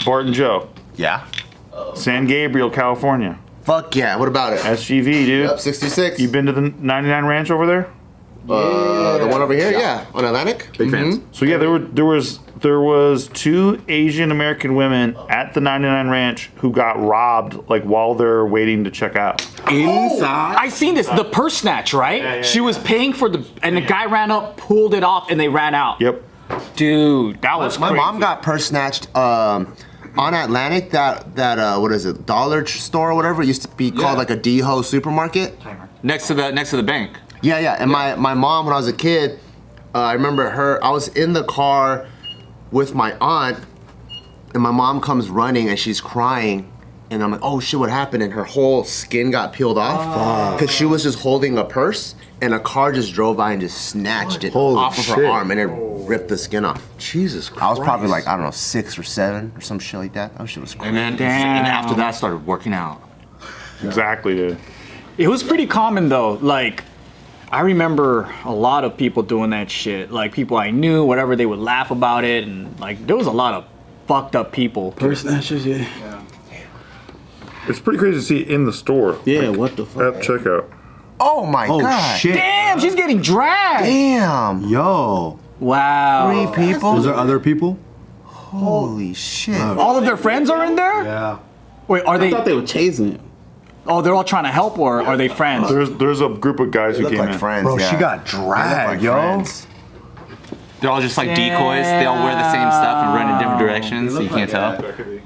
Bart and Joe. Yeah. San Gabriel, California. Fuck yeah. What about it? SGV, dude. Yep, 66. You been to the 99 Ranch over there? The one over here, yeah, on Atlantic. Big fans. So yeah, there was 2 Asian American women at the 99 Ranch who got robbed like while they're waiting to check out. Inside. I seen this, the purse snatch, right? She was paying for and the guy ran up, pulled it off, and they ran out. Yep. Dude, that was My crazy. mom got purse snatched on Atlantic. That what is it? Dollar store or whatever. It used to be called like a D-Ho supermarket. Next to the bank. Yeah, yeah. And my mom, when I was a kid, I remember her. I was in the car with my aunt, and my mom comes running and she's crying, and I'm like, oh shit, what happened? And her whole skin got peeled off because she was just holding a purse, and a car just drove by and just snatched it off of her arm, and it ripped the skin off. Jesus Christ. I was probably like, I don't know, 6 or 7 or some shit like that. That shit was crazy. And then and after that, I started working out. Exactly, dude. It was pretty common though. Like, I remember a lot of people doing that shit. Like people I knew, whatever, they would laugh about it, and like there was a lot of fucked up people. Purse snatchers, yeah. It's pretty crazy to see in the store. Yeah, what the fuck? At checkout. Oh my Oh god. shit. Damn, she's getting dragged. Damn. Yo. Wow. 3 people? Was there other people? Holy shit. All of their friends are in there? Yeah. Wait, are I they? thought they were chasing it. Oh, they're all trying to help, or are they friends? There's a group of guys who Look came like in. friends. Bro, yeah. she got They look dragged, like yo. friends. They're all just like decoys. They all wear the same stuff and run in different directions, so you can't tell.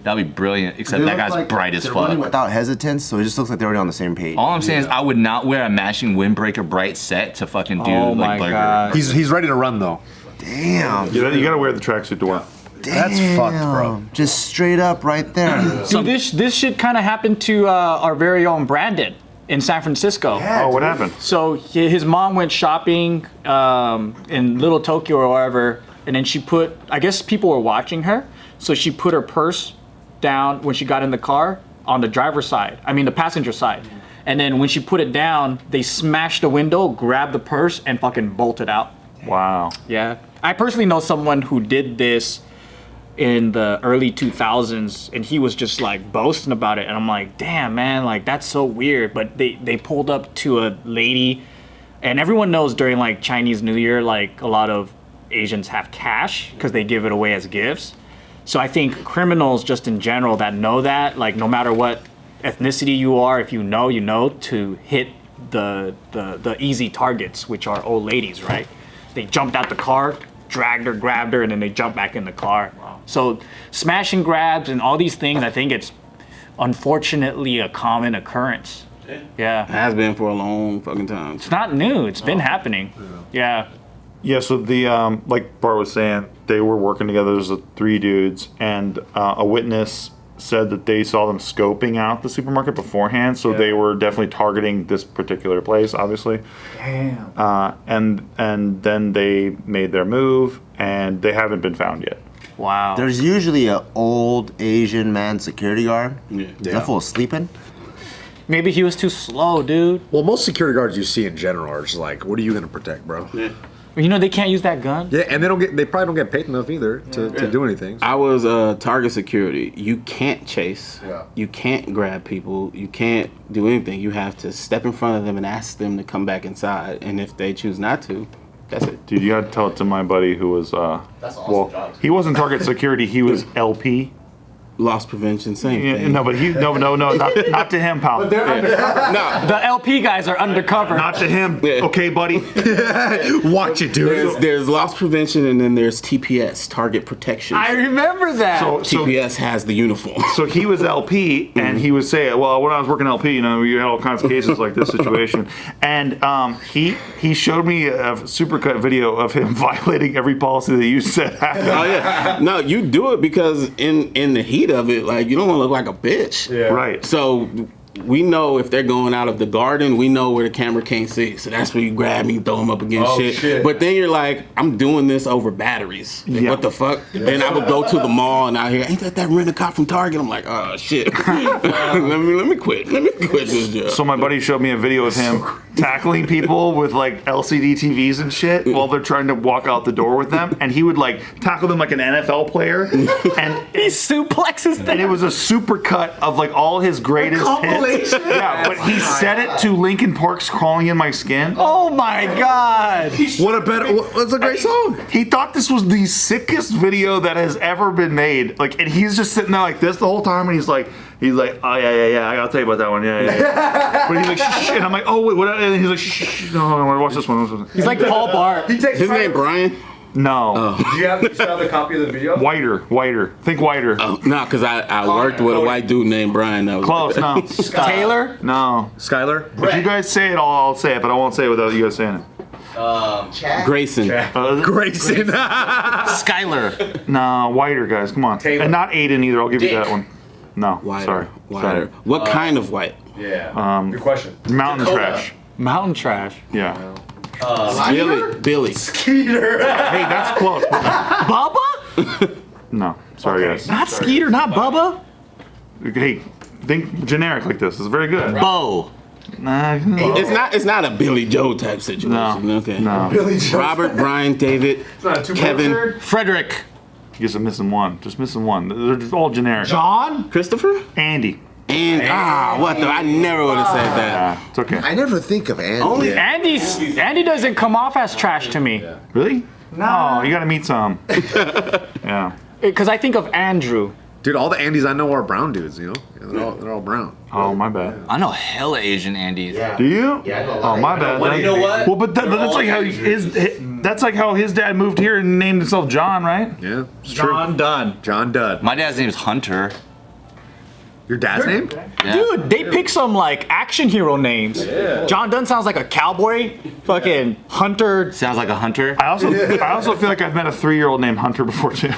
That'd be brilliant. Except that guy's bright as They're running fuck. without hesitance, so it just looks like they're already on the same page. All I'm saying is I would not wear a matching windbreaker bright set to fucking do Oh like my burger. god. He's ready to run though. Damn. You gotta wear the tracksuit to work. That's fucked, bro. Just straight up right there. Dude, this shit kind of happened to our very own Brandon in San Francisco. Oh, what happened? So his mom went shopping in Little Tokyo or wherever, and then she put, I guess people were watching her, so she put her purse down when she got in the car on the driver's side, the passenger side. And then when she put it down, they smashed the window, grabbed the purse, and fucking bolted out. Wow. Yeah. I personally know someone who did this in the early 2000s, and he was just like boasting about it, and I'm like, damn man, like that's so weird. But they pulled up to a lady, and everyone knows during like Chinese New Year, like a lot of Asians have cash because they give it away as gifts. So I think criminals just in general that know that, like no matter what ethnicity you are, if you know to hit the easy targets, which are old ladies, right? They jumped out the car, dragged her, grabbed her, and then they jumped back in the car. Wow. So smash and grabs and all these things, I think it's unfortunately a common occurrence. Yeah. It has been for a long fucking time. It's not new. It's been happening. Yeah. Yeah, so the like Bart was saying, they were working together. There's 3 dudes, and a witness said that they saw them scoping out the supermarket beforehand, so they were definitely targeting this particular place, obviously. Damn. And then they made their move, and they haven't been found yet. Wow. There's usually an old Asian man security guard. Yeah. Is that fool sleeping? Maybe he was too slow, dude. Well, most security guards you see in general are just like, what are you gonna protect, bro? Yeah. You know they can't use that gun. Yeah, and they probably don't get paid enough either to do anything. I was target security. You can't chase. Yeah. You can't grab people. You can't do anything. You have to step in front of them and ask them to come back inside. And if they choose not to, that's it. Dude, you gotta tell it to my buddy who was, he wasn't target security, he was LP. Loss prevention, same thing. No, but not to him, pal. No, The LP guys are undercover. Not to him. Yeah. Okay, buddy. Watch it, dude. there's loss prevention and then there's TPS, target protection. I remember that. So TPS has the uniform. So he was LP, and he would say, well, when I was working LP, you had all kinds of cases like this situation. And he showed me a supercut video of him violating every policy that you said. Oh yeah, no, you do it because in the heat of it, like you don't want to look like a bitch. Right. So we know if they're going out of the garden, we know where the camera can't see. So that's when you grab me, throw them up against shit. But then you're like, I'm doing this over batteries. Like, what the fuck? Then I would go to the mall and I hear, ain't that rent-a-cop from Target? I'm like, oh shit. let me quit. Let me quit this job. So my buddy showed me a video of him tackling people with like LCD TVs and shit while they're trying to walk out the door with them, and he would like tackle them like an NFL player, and He suplexes them. and it was a super cut of like all his greatest hits. Yeah, but he set it to Linkin Park's "Crawling in My Skin." Oh my god. That's a great song. He thought this was the sickest video that has ever been made. Like, and he's just sitting there like this the whole time, and he's like, oh yeah, I gotta tell you about that one, yeah. But he's like, shh, and I'm like, oh wait, what? And he's like, shh, no, I want to watch this one. He's like Paul Bart. His name Brian? No, Do you still have the copy of the video? whiter. Think whiter. Oh, no, because I worked with a white dude named Brian. That was Close. No, Taylor? no. Skylar? If you guys say it, I'll say it, but I won't say it without you guys saying it. Grayson. Grayson. Skyler. No, whiter guys. Come on. Taylor. And not Aiden either. I'll give you that one. No, Whiter. sorry. Whiter. What kind of white? Yeah. Good question. Mountain Dakota. trash. Mountain trash. Yeah. Billy. Hey, that's close. Bubba? No, sorry guys. Not Skeeter, not Bubba. Hey, think generic like this. It's very good. Bo. Nah, It's not a Billy Joe type situation. no, Okay. no. Robert, Brian, David, Kevin, Frederick. Guess I'm missing one. Just missing one. They're just all generic. John? Christopher, Andy. and what the? I never would have said that. It's okay. I never think of Andy. Only Andy doesn't come off as trash to me. Really? No. Oh, you gotta meet some. Yeah. Because I think of Andrew. Dude, all the Andys I know are brown dudes, you know? They're all brown. Oh, my bad. I know hella Asian Andys. Do you? Yeah. Oh, my bad. Well, you know what? Well, but that's like how that's like how his dad moved here and named himself John, right? Yeah, it's true. Dunn. John Dudd. My dad's name is Hunter. Your dad's name? Yeah. Dude, they pick some like action hero names. John Dunn sounds like a cowboy. Fucking Hunter. Sounds like a hunter. I also feel like I've met a 3-year-old named Hunter before too.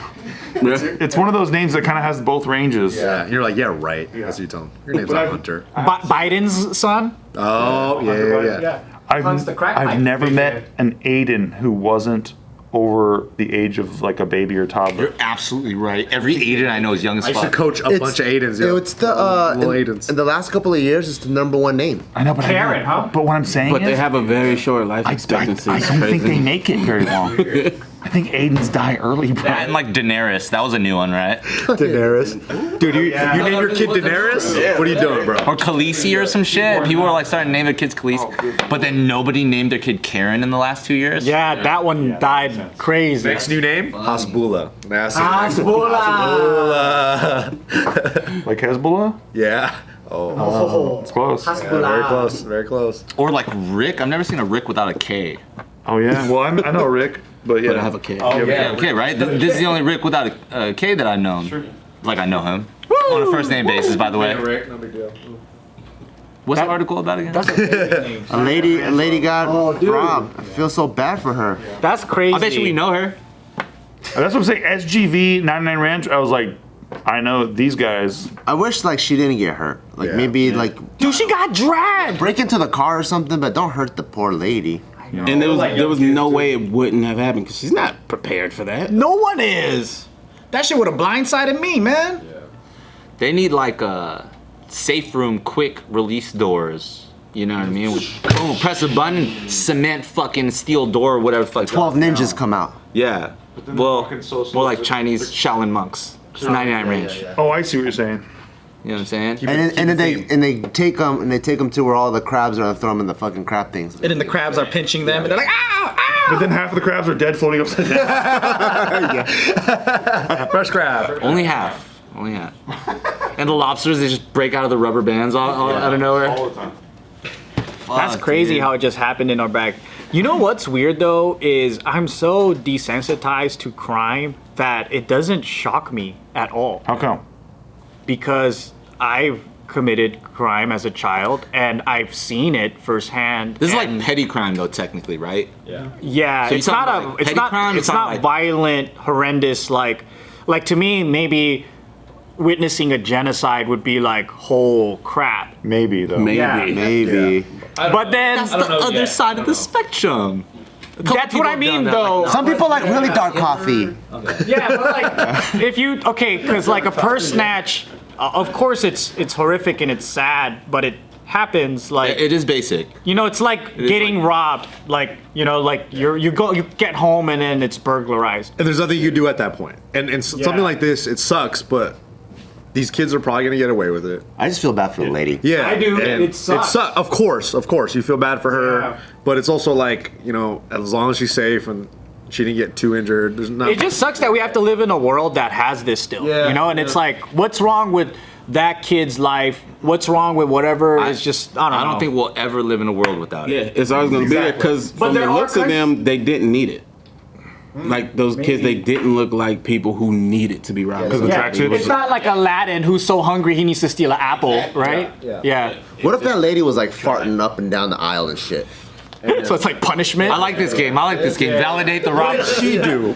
It's one of those names that kind of has both ranges. Yeah. And you're like, yeah, right. That's what you tell him. Your name's not Hunter. Biden's son. Oh, yeah. I've never met an Aiden who wasn't over the age of like a baby or toddler. You're absolutely right. Every Aiden I know is young as I used to fuck. coach a bunch of Aidens. Yo. It's the Little Aidens. in the last couple of years, it's the #1 name. I know, but Karen, huh? But what I'm saying But is, they have a very short life I expectancy. don't It's think they crazy. make it very long. I think Aidens die early, bro. And like Daenerys. That was a new one, right? Daenerys. Dude, you name your kid Daenerys? What are you doing, bro? Or Khaleesi or some shit. People were like starting to name their kids Khaleesi. But then nobody named their kid Karen in the last 2 years. Yeah, that one died crazy. Next new name? Hasbula. That's it. Like Hezbollah? Yeah. Oh, It's close. yeah, very close. Very close. Or like Rick. I've never seen a Rick without a K. Oh yeah. Well, I know Rick, but yeah. But I have a kid. Yeah, okay, right? This is the only Rick without a K that I've known. Like I know him. On a first name basis, by the way. Rick, no big deal. What's the article about again? A lady got robbed. I feel so bad for her. That's crazy. I bet you we know her. That's what I'm saying. SGV 99 Ranch. I was like, I know these guys. I wish like she didn't get hurt. Like maybe like Dude, she got dragged. break into the car or something, but don't hurt the poor lady. And there was no way it wouldn't have happened because she's not prepared for that. No one is. That shit would have blindsided me, man. They need like a safe room, quick release doors. You know what I mean? Boom, press a button, cement fucking steel door, whatever the fuck. 12 ninjas come out. Yeah. then Well, fucking so more like Chinese Shaolin monks. It's 99 range. Oh, I see what you're saying. You know what I'm saying? And then they take them to where all the crabs are and throw them in the fucking crab things. And then the crabs are pinching them, and they're like, ow, ow. But then half of the crabs are dead, floating upside down. Fresh crab. Only half. Only half. And the lobsters, they just break out of the rubber bands all out of nowhere. All the time. That's Fuck, crazy dude. how it just happened in our back. You know what's weird though is I'm so desensitized to crime that it doesn't shock me at all How come? because I've committed crime as a child and I've seen it firsthand. This is like and- petty crime, though, technically, right? yeah, So you're it's not talking about, a like, it's petty not crime? it's It's not not like- violent, horrendous like to me maybe witnessing a genocide would be like, whole crap. Maybe though. Maybe. Yeah. Maybe. But then That's the other side of the spectrum. that's what I mean, though. Some people like really dark coffee. Yeah, but like, if you because like a purse snatch, of course it's horrific and it's sad, but it happens. Like It is basic. it's like getting robbed. Like like you get home and then it's burglarized. And there's nothing you can do at that point. And something like this, it sucks, but these kids are probably gonna get away with it. I just feel bad for the lady. Yeah, I do. and It sucks. Of course, you feel bad for her, Yeah. but it's also like as long as she's safe and she didn't get too injured, there's not. It just sucks that we have to live in a world that has this still. And it's like, what's wrong with that kid's life? What's wrong with whatever? It's just I don't know. think we'll ever live in a world without it. Yeah, it's always gonna be there because from the there are looks of them, they didn't need it. Like those kids, they didn't look like people who needed to be robbed. Yeah, it's not like Aladdin who's so hungry he needs to steal an apple, right? Yeah. What if that lady was like farting up and down the aisle and shit? So it's like punishment. I like this game. Validate the robber. she do?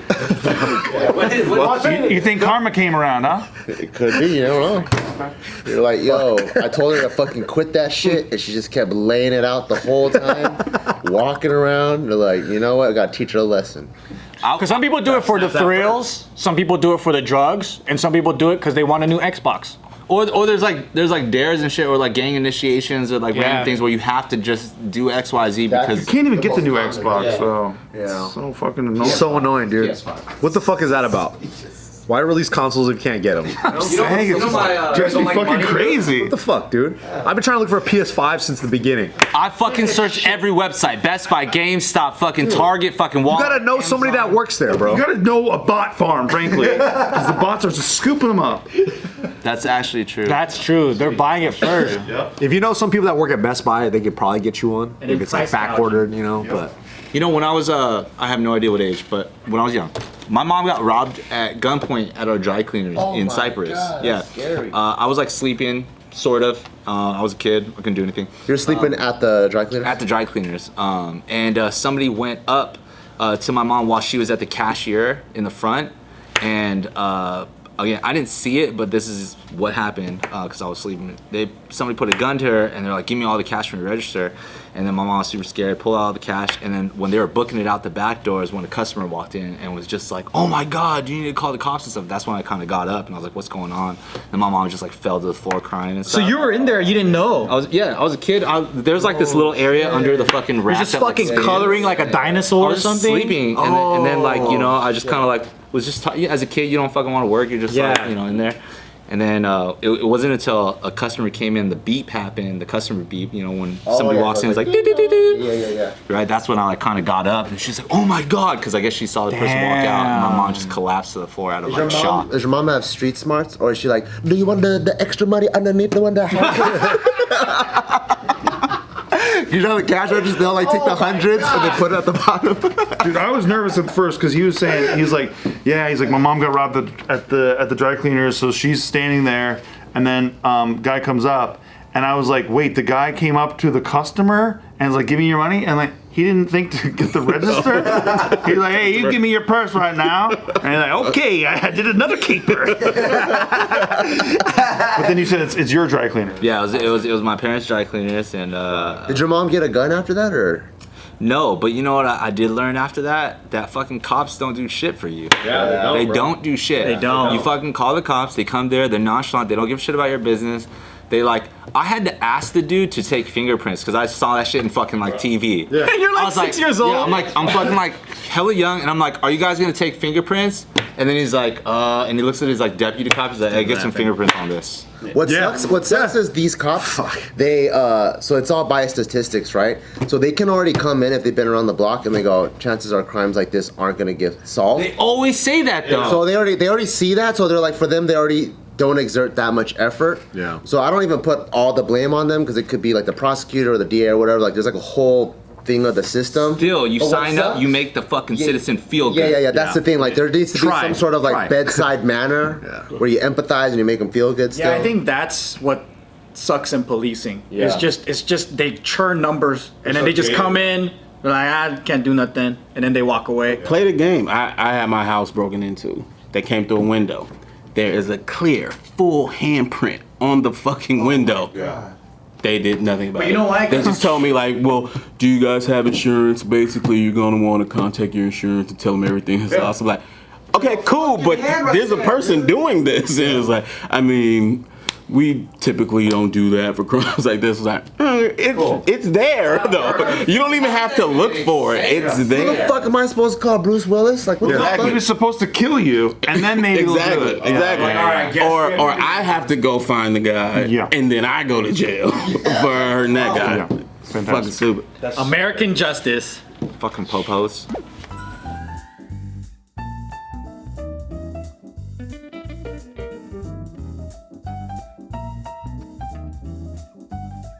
You think karma came around, huh? It could be, you don't know. You're like, yo, I told her to fucking quit that shit, and she just kept laying it out the whole time, walking around. They're like, you know what? I gotta teach her a lesson. Because some people do it for the thrills, some people do it for the drugs, and some people do it because they want a new Xbox. Or there's like dares and shit, or like gang initiations, or like random things where you have to just do X, Y, Z because You can't even get the new Xbox, so Yeah. so fucking annoying. So annoying, dude. What the fuck is that about? Why release consoles if you can't get them? Dang, it's drives me fucking crazy. What the fuck, dude? I've been trying to look for a PS5 since the beginning. I fucking search every website: Best Buy, GameStop, fucking Target, fucking Walmart. You gotta know somebody that works there, bro. You gotta know a bot farm, frankly, because the bots are just scooping them up. That's actually true. That's true. They're buying it first. If you know some people that work at Best Buy, they could probably get you one. If it's like price back ordered, but When I was I have no idea what age, but when I was young, my mom got robbed at gunpoint at our dry cleaners in Cyprus. that's scary. I was like sleeping, sort of. I was a kid. I couldn't do anything. You're sleeping at the dry cleaner? At the dry cleaners, and somebody went up to my mom while she was at the cashier in the front, and again, I didn't see it, but this is what happened because I was sleeping. Somebody put a gun to her, and they're like, "Give me all the cash from your register." And then my mom was super scared, pulled out all the cash, and then when they were booking it out the back doors, when a customer walked in and was just like, "Oh my God, you need to call the cops and stuff." That's when I kind of got up and I was like, "What's going on?" And my mom just like fell to the floor crying and So stuff. you were in there, you didn't know. I was a kid. There's like this little area under the fucking rack. You're just that, like, fucking stands. coloring like a dinosaur I or was something. sleeping, and then like I just kind of like was just as a kid, you don't fucking want to work. You're just like in there. And then it wasn't until a customer came in, the beep happened, the customer beep. When somebody walks in, it's like Yeah. right. That's when I like kind of got up, and she's like, "Oh my God," because I guess she saw the person walk out, and my mom just collapsed to the floor out of like shock. Does your mom have street smarts, or is she like, do you want the extra money underneath the one that has You know the cash registers, they'll like take the hundreds and they put it at the bottom. Dude, I was nervous at first because he was saying he's like, my mom got robbed at the dry cleaners, so she's standing there, and then guy comes up, and I was like, wait, the guy came up to the customer and was like, give me your money, and like he didn't think to get the register. He's like, hey, you give me your purse right now, and he's like, okay, I did another caper. But then you said it's your dry cleaner. Yeah, it was my parents' dry cleaners, and Did your mom get a gun after that, or? no, but you know what I did learn after that? That fucking cops don't do shit for you. Yeah, They don't do shit. They don't. You fucking call the cops. They come there. They're nonchalant. They don't give a shit about your business. They like. I had to ask the dude to take fingerprints because I saw that shit in fucking like TV. And you're I like was 6 years old. Yeah, I'm fucking like hella young, and I'm like, are you guys gonna take fingerprints? And then he's like, and he looks at his like deputy cop. He's like, hey, get some fingerprints on this. What sucks is these cops, they, so it's all by statistics, right? So they can already come in if they've been around the block and they go, chances are crimes like this aren't gonna get solved. They always say that though. So they already see that, so they're like, for them, they already don't exert that much effort. Yeah. So I don't even put all the blame on them because it could be like the prosecutor or the DA or whatever. Like there's like a whole thing of the system. Still, you But what sign up, sucks- you make the fucking citizen feel good. Yeah. That's the thing. Like there needs to be some sort of like bedside manner where you empathize and you make them feel good. Still. Yeah, I think that's what sucks in policing. Yeah. It's just they churn numbers and then they just come in. They're like, I can't do nothing, and then they walk away. Play the game. I had my house broken into. They came through a window. there is a clear, full handprint on the fucking window. They did nothing about it. you know why? They just told me like, well, do you guys have insurance? Basically, you're gonna want to contact your insurance and tell them everything is lost. I'm like, okay, cool, but there's a person doing this. And it's like, I mean, we typically don't do that for crimes like this. It's like, it's there though. You don't even have to look for it. It's Who the there. fuck am I supposed to call Bruce Willis? Like, what the He fuck? was supposed to kill you, and then maybe we'll do Exactly, it. exactly. Like, all right, guess or we or have to do I have to go find the guy, Yeah. and then I go to jail for hurting that guy. Yeah. Fucking Fantastic. stupid. American justice. Fucking popos.